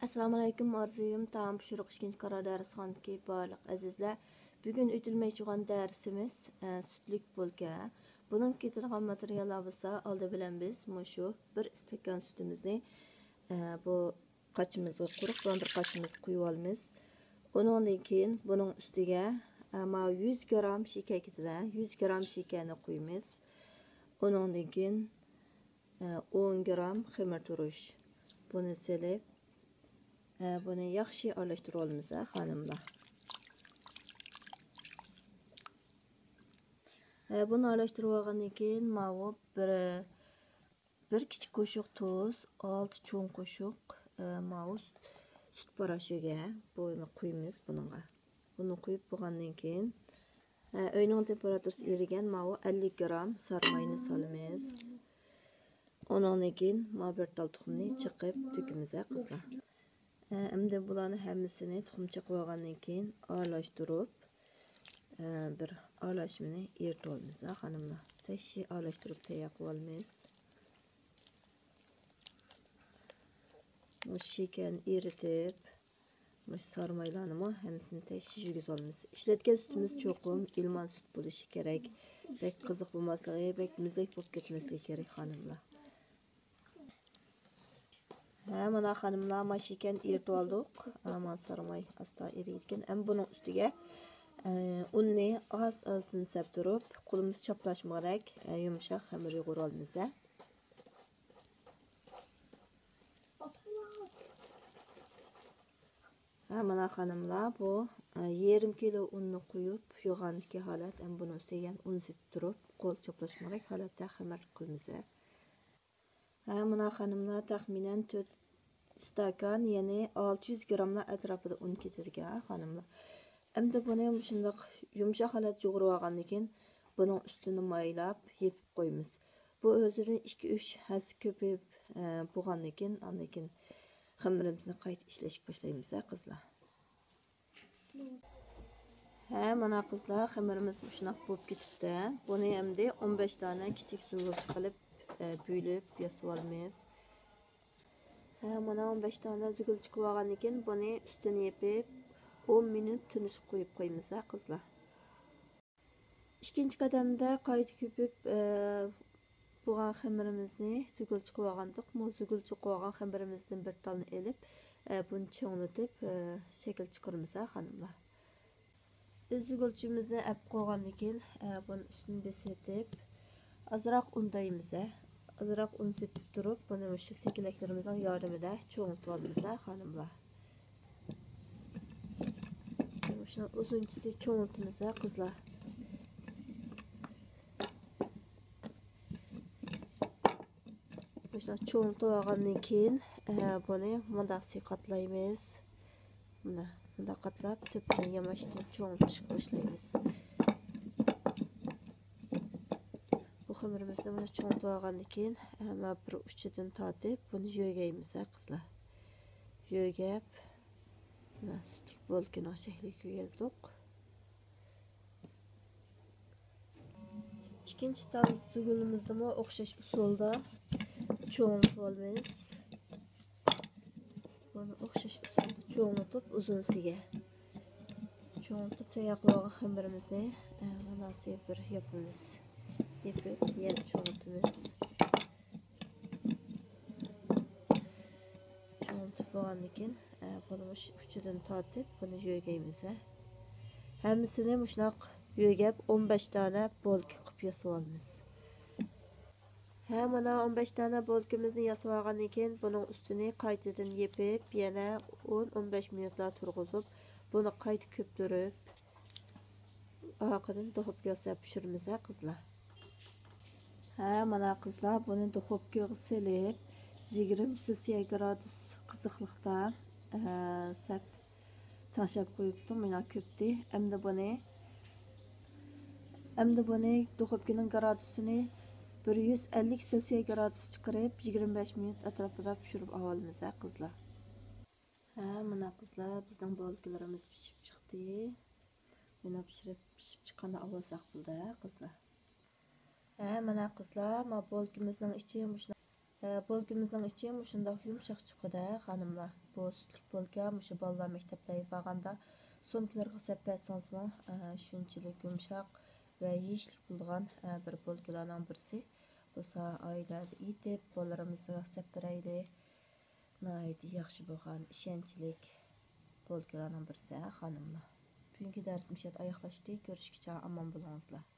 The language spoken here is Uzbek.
Assalomu alaykum arzuyum taam pishiriq ikkinchi qaror darsxonadagi barliq azizlar. Bugun o'tilmoqchi bo'lgan darsimiz sütlük bo'lka. Bunun ketirgan materiallar bo'lsa, oldi bilan biz mushu bir stakan sütimizni bu qachimizga quruq bir qachimiz quyib olamiz. Ondan keyin buning ustiga 100 gram shakar ketadi. 100 gram shakarni quyamiz. Ondan keyin 10 gram xamir turush. Buni selib buni yaxshi aralashtirib olamiz xonimlar. Buni aralashtirib olgandan keyin mana bir kichik qoshiq tuz, 6 cho'ng qoshiq mana sut parashiga buni quyamiz bunga. Buni quyib bo'lgandan keyin uyning temperaturasi erigan mana 50 gram sarmayni solamiz. Ondan keyin mana bir tal tuxumni chiqib to'kamiz qizlar. Endi bularni hammasini tuxum chiqib olgandan keyin aralashtirib bir aralashmani eritib olamiz xonimlar. Tashi aralashtirib tayyor qilib olamiz. Bu shakarni eritib, bu sarmaylarni hammasini tashi yurgizib olamiz. Ishlatgan sutimiz cho'qim ilmon sut bo'lishi kerak. Bek qiziq bo'lmasligi, bek muzlik bo'lib ketmasligi kerak xonimlar. Mana xonimlar mashikan eritib oldik. Mana sarmay asta eriyotgan. Ham buning ustiga unni oz-ozdan septirib, qo'limiz chaplashmarak yumshoq xamir yo'g'ira olamiz. Mana xonimlar bu yarim kilo unni quyib, yo'g'andagi holat, ham buning ustiga un sepib turib, qo'l chaplashmarak holatda xamir qilamiz. Mana xonimlar taxminan 4 stakan, ya'ni 600 gramlar atrofida un ketirgan xonimlar. Endi buni shundoq yumshoq holat yo'g'irib olgandan keyin buning ustini maylab yepib qo'yamiz. Bu o'zidan 2-3 has ko'payib bo'lgandan keyin, undan keyin xamirimizni qayta ishlashga boshlaymiz qizlar. Mana qizlar, xamirimiz shunaq bo'lib ketibdi. Buni endi 15 dona kichik suvga qilib büyülüp yasab olamiz. Mana 15 dona zugul chiqib olgandan keyin buni ustini yepib 10 minut tinishib qo'yib qo'yamiz qizlar. Ikkinchi qadamda qayta ko'pib bo'lgan xamirimizni zugul chiqib olgandik. Bu zugul chiqib olgan xamirimizdan bir talni elib, buni cho'nglatib shakl chiqaramiz xonimlar. Biz zugulchimizni olib qo'ygandan keyin buni ustini besitib azroq undaymiz. Azroq un sepib turib, buni shu sekilaklarimizning yordamida cho'ngitib olamiz xonimlar. Shuni uzunchisi cho'ngitamiz qizlar. Shuni cho'ngitib olgandan keyin buni bunday qatlaymiz. Bunday qatlab, to'pini yamashtirib cho'ngitishga boshlaymiz. Xamirimizni mana cho'ngitib olgandan keyin mana bir uchidan tortib buni yo'gaymiz qizlar. Yo'gab mana sut bo'lkining shakliga yozdik. Ikkinchi tal zugulimizni ham o'xshash usulda cho'ngitib olamiz. Buni o'xshash usulda cho'ngitib uzunsiga cho'ngitib tayyor qilib olgan xamirimizni mana bir yapamiz. Yepib yana cho'ngitamiz. Cho'ngitib bo'lgandan keyin buni uchidan tortib buni yo'gaymiz. Hammasini shunaq yo'gab 15 dona bolka qilib yasab olamiz. Mana 15 dona bolkamizni yasab olgandan keyin buning ustini qaytadan yepib, yana 10-15 minutlar turg'izib, buni qayta ko'ptirib, orqadan duxovkaga pishiramiz qizlar. Mana qizlar buni duxovkaga selib 20 gradus qiziqlikda sap tashlab qo'yibdim. Mana ko'pdi. Endi buni duxovkaning gradusini 150 gradus chiqarib 25 minut atrofida pishirib olamiz qizlar. Mana qizlar, bizning bolkalarimiz pishib chiqdi. Mana pishib chiqqanda avvalsaq bo'ldi qizlar. Mana qizlar, ma bolkimizning ichi Bolkamızın içi muşundaq yumşaq çıqıda xanımlar. Bu sütlük bolka muşu ballar mekteplerge barganda somkalarga sep bersiңizmi şunçilik yumşaq ve yeyişlik bo'lgan bir bolkalarning birisi. Bo'lsa oilada yetib bolalarimizni sep berayli. Nihoyatda yaxshi bo'lgan ishonchlik bolkalarning birisi xanımlar. Bugungi darsimiz oyoqlashdi. Ko'rishguncha omon bo'lingizlar.